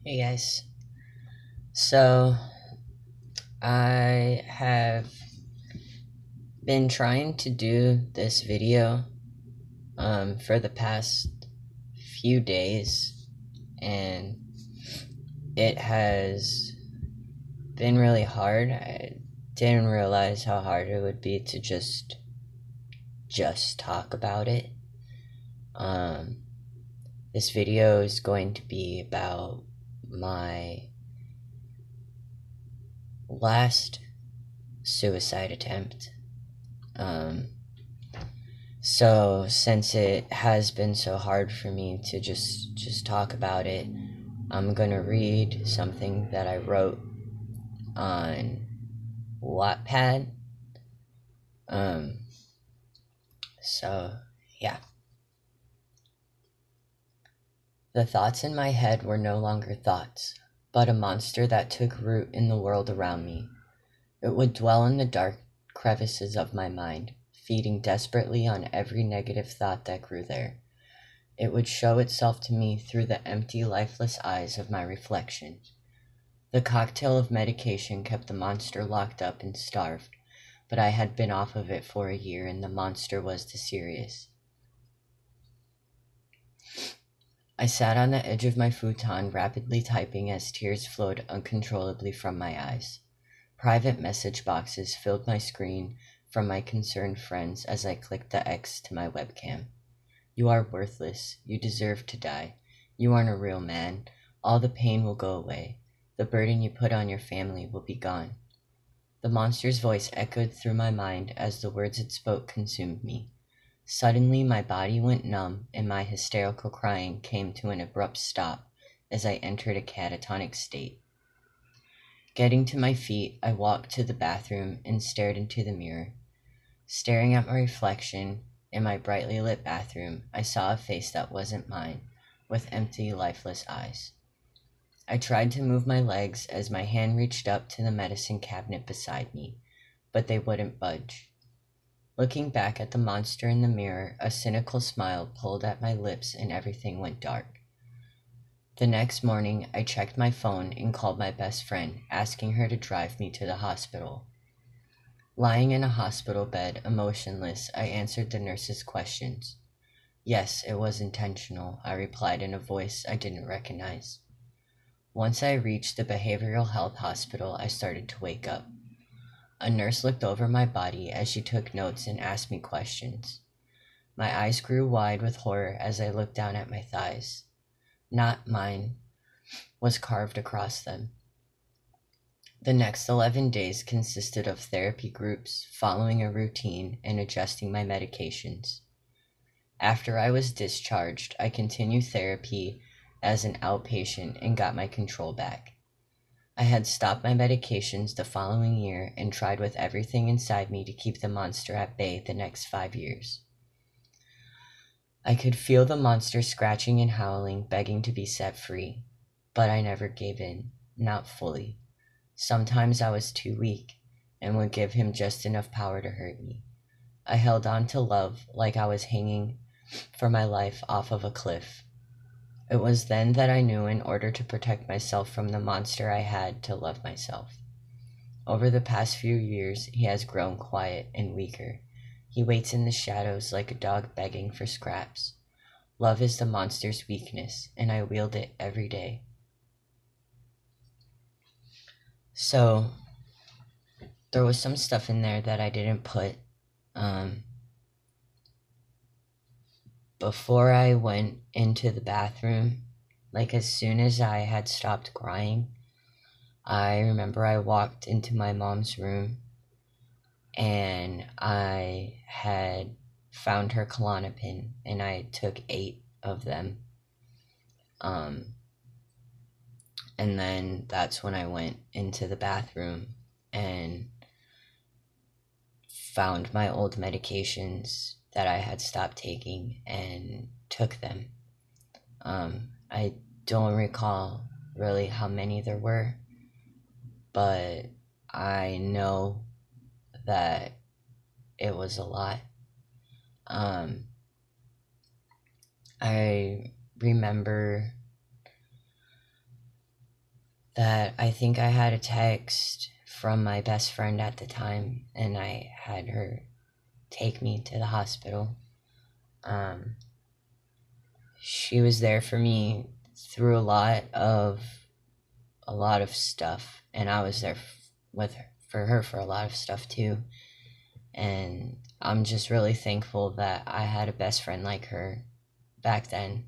Hey guys. So I have been trying to do this video for the past few days, and it has been really hard. I didn't realize how hard it would be to just talk about it. Um this video is going to be about my last suicide attempt. Um So since it has been so hard for me to just talk about it, I'm gonna read something that I wrote on Wattpad. Um, so yeah. The thoughts in my head were no longer thoughts, but a monster that took root in the world around me. It would dwell in the dark crevices of my mind, feeding desperately on every negative thought that grew there. It would show itself to me through the empty, lifeless eyes of my reflection. The cocktail of medication kept the monster locked up and starved, but I had been off of it for a year and the monster was the serious. I sat on the edge of my futon, rapidly typing as tears flowed uncontrollably from my eyes. Private message boxes filled my screen from my concerned friends as I clicked the X to my webcam. You are worthless. You deserve to die. You aren't a real man. All the pain will go away. The burden you put on your family will be gone. The monster's voice echoed through my mind as the words it spoke consumed me. Suddenly, my body went numb, and my hysterical crying came to an abrupt stop as I entered a catatonic state. Getting to my feet, I walked to the bathroom and stared into the mirror. Staring at my reflection in my brightly lit bathroom, I saw a face that wasn't mine, with empty, lifeless eyes. I tried to move my legs as my hand reached up to the medicine cabinet beside me, but they wouldn't budge. Looking back at the monster in the mirror, a cynical smile pulled at my lips and everything went dark. The next morning, I checked my phone and called my best friend, asking her to drive me to the hospital. Lying in a hospital bed, emotionless, I answered the nurse's questions. Yes, it was intentional, I replied in a voice I didn't recognize. Once I reached the behavioral health hospital, I started to wake up. A nurse looked over my body as she took notes and asked me questions. My eyes grew wide with horror as I looked down at my thighs. "Not mine" was carved across them. The next 11 days consisted of therapy groups, following a routine, and adjusting my medications. After I was discharged, I continued therapy as an outpatient and got my control back. I had stopped my medications the following year and tried with everything inside me to keep the monster at bay the next 5 years. I could feel the monster scratching and howling, begging to be set free, but I never gave in, not fully. Sometimes I was too weak and would give him just enough power to hurt me. I held on to love like I was hanging for my life off of a cliff. It was then that I knew in order to protect myself from the monster I had to love myself. Over the past few years, he has grown quiet and weaker. He waits in the shadows like a dog begging for scraps. Love is the monster's weakness, and I wield it every day. So, there was some stuff in there that I didn't put. Before I went into the bathroom, like as soon as I had stopped crying, I remember I walked into my mom's room and I had found her Klonopin and I took 8 of them. And then that's when I went into the bathroom and found my old medications that I had stopped taking and took them. I don't recall really how many there were, but I know that it was a lot. I remember that I think I had a text from my best friend at the time, and I had her take me to the hospital. She was there for me through a lot of stuff, and I was there with her for her for a lot of stuff too. And I'm just really thankful that I had a best friend like her back then.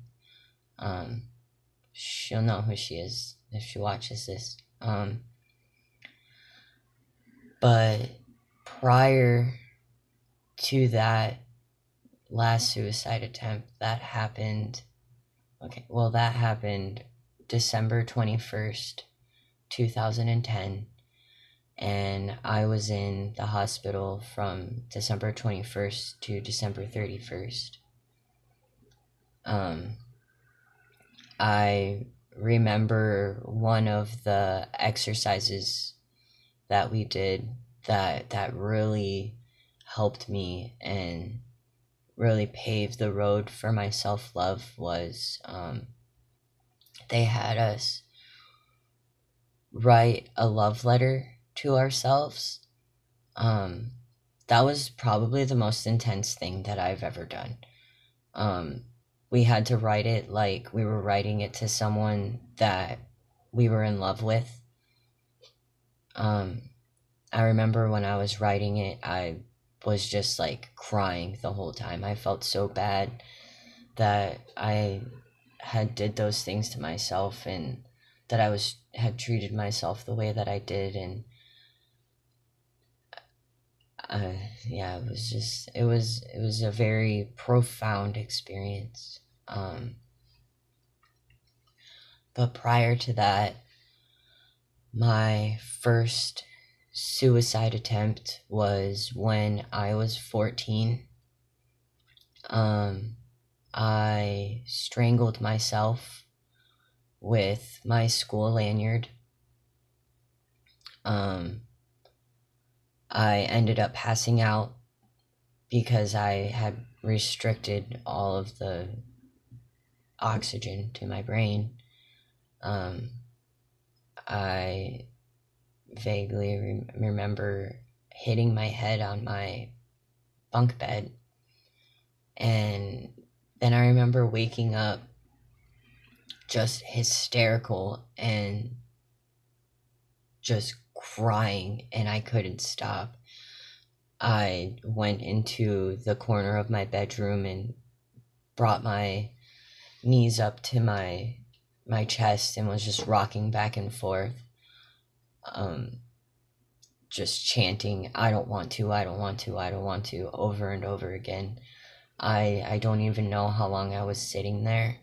She'll know who she is if she watches this. But prior to that last suicide attempt, that happened December 21st, 2010. And I was in the hospital from December 21st to December 31st. I remember one of the exercises that we did that really helped me and really paved the road for my self-love was they had us write a love letter to ourselves. That was probably the most intense thing that I've ever done. We had to write it like we were writing it to someone that we were in love with. I remember when I was writing it, I was just like crying the whole time. I felt so bad that I had did those things to myself, and that had treated myself the way that I did. And yeah, it was a very profound experience. But prior to that, my first suicide attempt was when I was 14. I strangled myself with my school lanyard. I ended up passing out because I had restricted all of the oxygen to my brain. I vaguely remember hitting my head on my bunk bed, and then I remember waking up just hysterical and just crying, and I couldn't stop. I went into the corner of my bedroom and brought my knees up to my chest and was just rocking back and forth, just chanting, I don't want to, I don't want to, I don't want to, over and over again. I don't even know how long I was sitting there.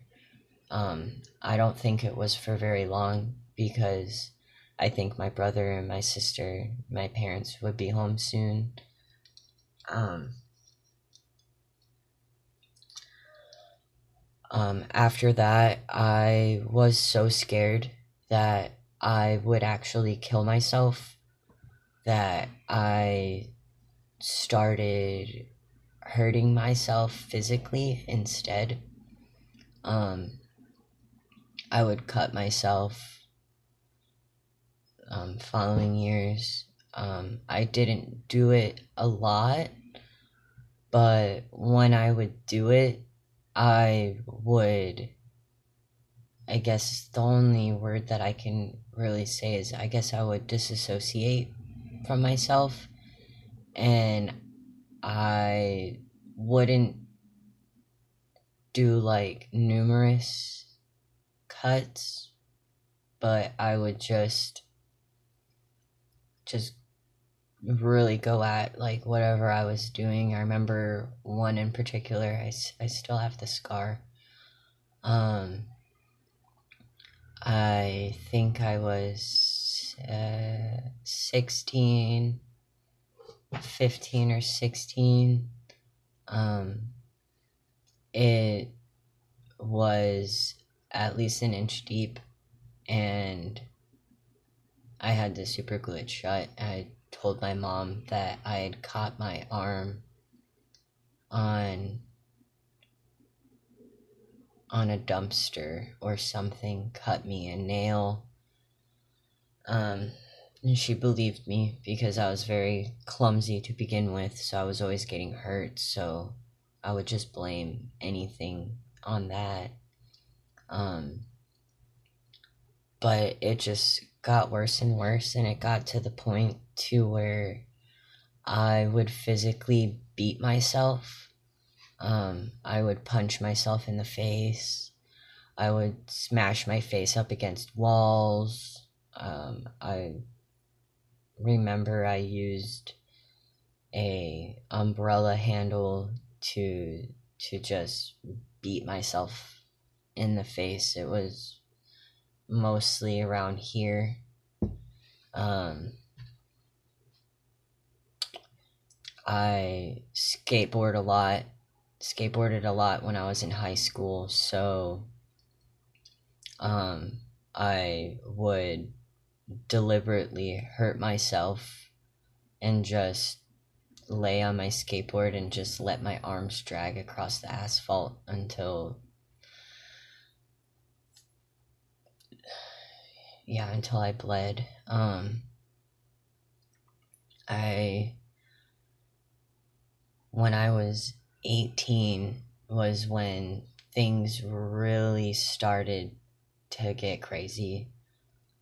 I don't think it was for very long, because I think my brother and my sister, my parents, would be home soon. After that, I was so scared that I would actually kill myself that I started hurting myself physically instead. I would cut myself following years. I didn't do it a lot, but when I would do it, I guess the only word that I can really say is I guess I would disassociate from myself, and I wouldn't do like numerous cuts, but I would just really go at like whatever I was doing. I remember one in particular, I still have the scar. I think I was 15 or 16. It was at least an inch deep, and I had to super glue it shut. I told my mom that I had caught my arm on a dumpster or something, cut me a nail, Um, and she believed me because I was very clumsy to begin with, so I was always getting hurt, so I would just blame anything on that. Um, but it just got worse and worse, and it got to the point to where I would physically beat myself. I would punch myself in the face. I would smash my face up against walls. I remember I used a umbrella handle to just beat myself in the face. It was mostly around here. I skateboarded a lot when I was in high school, so I would deliberately hurt myself and just lay on my skateboard and just let my arms drag across the asphalt until I bled. I When I was 18 was when things really started to get crazy.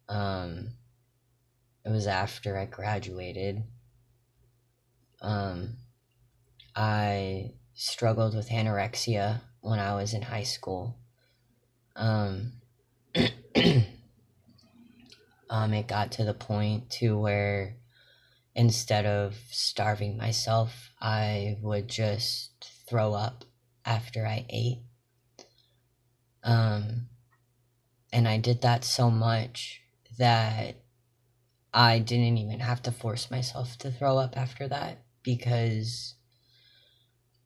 It was after I graduated. I struggled with anorexia when I was in high school. It got to the point to where instead of starving myself, I would just throw up after I ate. And I did that so much that I didn't even have to force myself to throw up after that, because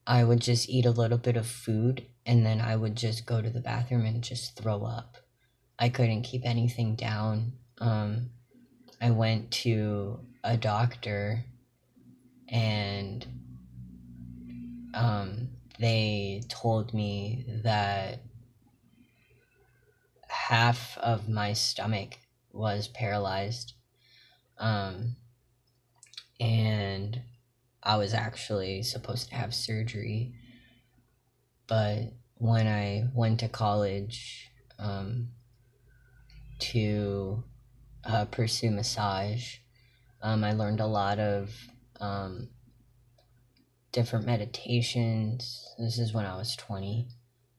I would just eat a little bit of food and then I would just go to the bathroom and just throw up. I couldn't keep anything down. I went to a doctor and they told me that half of my stomach was paralyzed. And I was actually supposed to have surgery. But when I went to college to pursue massage, I learned a lot of different meditations. This is when I was 20.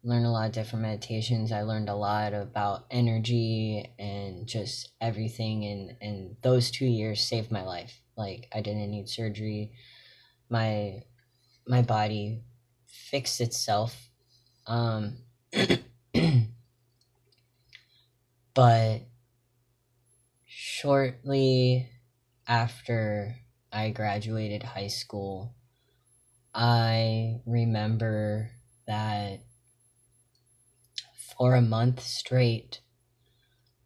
Learned a lot of different meditations. I learned a lot about energy and just everything, and those 2 years saved my life. Like, I didn't need surgery. My body fixed itself. But shortly after I graduated high school, I remember that for a month straight,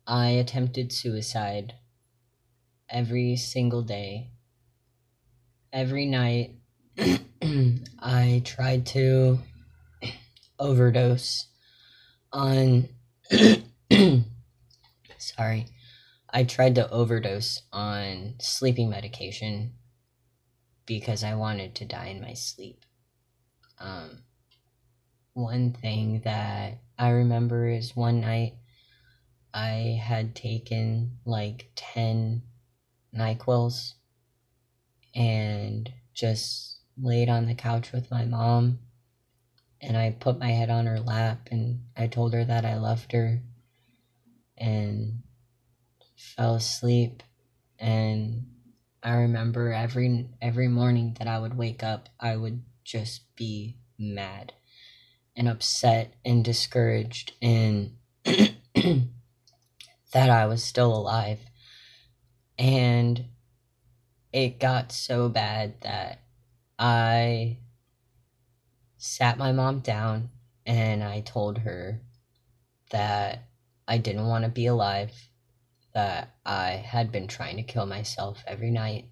I attempted suicide every single day. Every night, I tried to overdose on sorry. I tried to overdose on sleeping medication because I wanted to die in my sleep. One thing that I remember is one night I had taken like 10 NyQuils and just laid on the couch with my mom, and I put my head on her lap and I told her that I loved her and fell asleep. And I remember every morning that I would wake up, I would just be mad and upset and discouraged and that I was still alive. And it got so bad that I sat my mom down and I told her that I didn't want to be alive, that I had been trying to kill myself every night,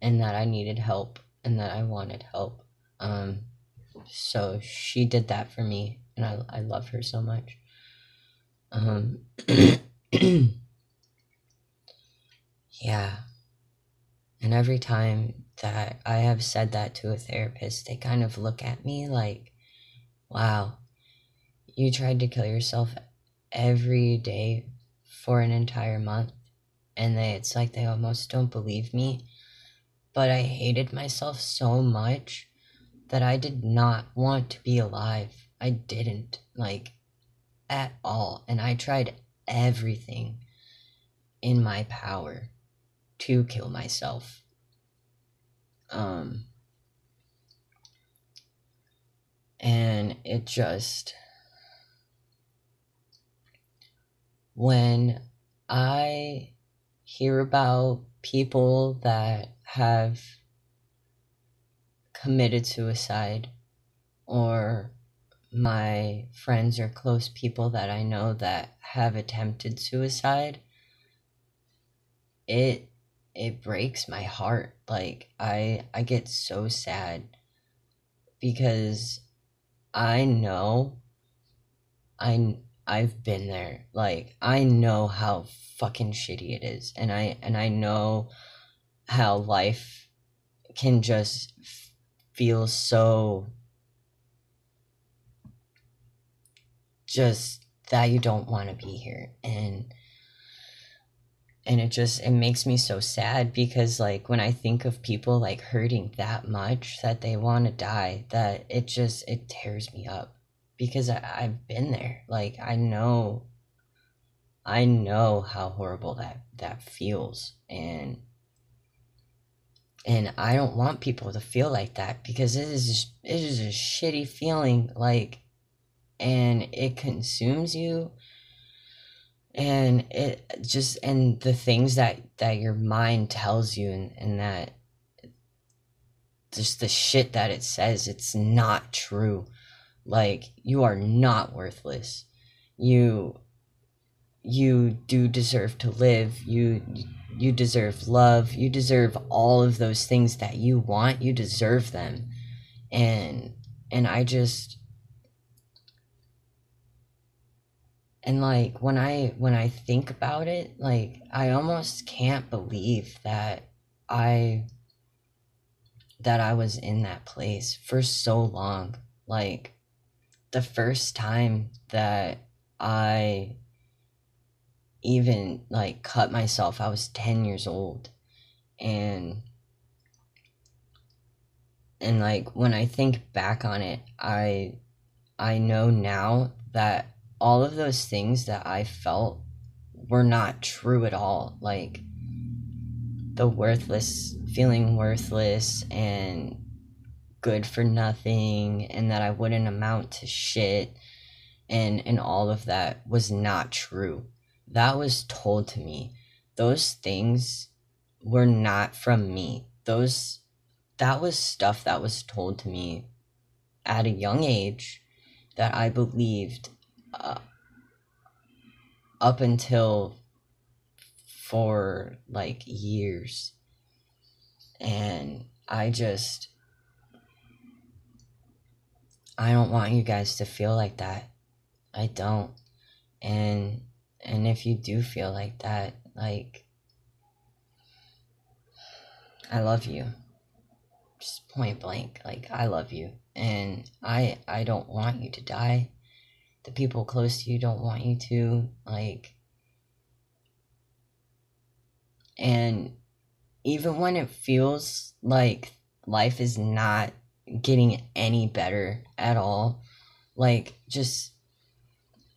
and that I needed help and that I wanted help. So she did that for me, and I love her so much. every time that I have said that to a therapist, they kind of look at me like, wow, you tried to kill yourself every day for an entire month. And it's like they almost don't believe me. But I hated myself so much that I did not want to be alive. I didn't, like, at all. And I tried everything in my power to kill myself. And it just, when I hear about people that have committed suicide, or my friends or close people that I know that have attempted suicide, it breaks my heart. Like, I get so sad because I know I've been there. Like, I know how fucking shitty it is, and I know how life can just feel so, just that you don't want to be here. And it makes me so sad because, like, when I think of people like hurting that much that they want to die, that it tears me up, because I've been there. Like, I know how horrible that feels, and I don't want people to feel like that, because it is a shitty feeling, like, and it consumes you, and the things that your mind tells you, and that just the shit that it says, it's not true. Like, you are not worthless. You do deserve to live. You deserve love. You deserve all of those things that you want. You deserve them. And I just, and like, when I think about it, like, I almost can't believe that I was in that place for so long. Like, the first time that I even, like, cut myself, I was 10 years old. And like, when I think back on it, I know now that all of those things that I felt were not true at all. Like, the feeling worthless and good for nothing, and that I wouldn't amount to shit, and all of that was not true. That was told to me. Those things were not from me. That was stuff that was told to me at a young age, that I believed up until for like years. And I don't want you guys to feel like that. I don't. And if you do feel like that, like, I love you. Just point blank. Like, I love you. And I don't want you to die. The people close to you don't want you to. Like, and even when it feels like life is not getting any better at all, like,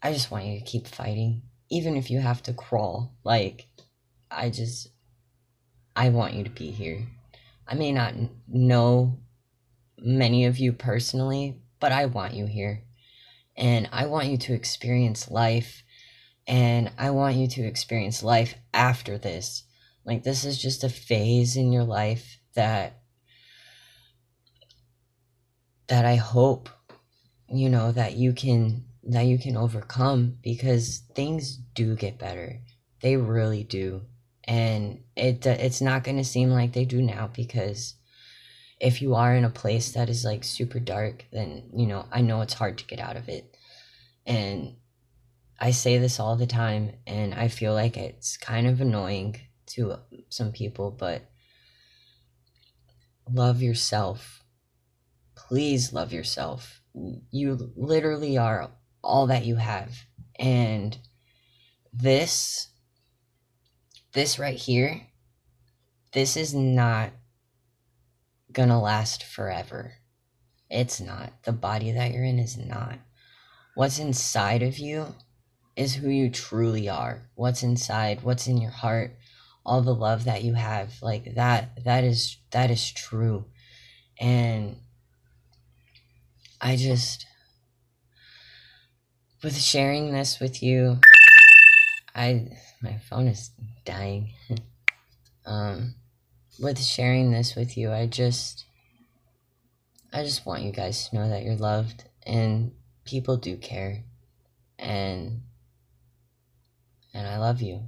I just want you to keep fighting. Even if you have to crawl. Like, I want you to be here. I may not know many of you personally, but I want you here. And I want you to experience life. And I want you to experience life after this. Like, this is just a phase in your life that I hope, that you can overcome, because things do get better. They really do. And it's not going to seem like they do now, because if you are in a place that is like super dark, then, I know it's hard to get out of it. And I say this all the time, and I feel like it's kind of annoying to some people, but love yourself. Please love yourself. You literally are all that you have. And this right here, this is not gonna last forever. It's not. The body that you're in is not. What's inside of you is who you truly are. What's inside, what's in your heart, all the love that you have, like that is true. And I just, with sharing this with you, my phone is dying. With sharing this with you, I just want you guys to know that you're loved and people do care, and I love you.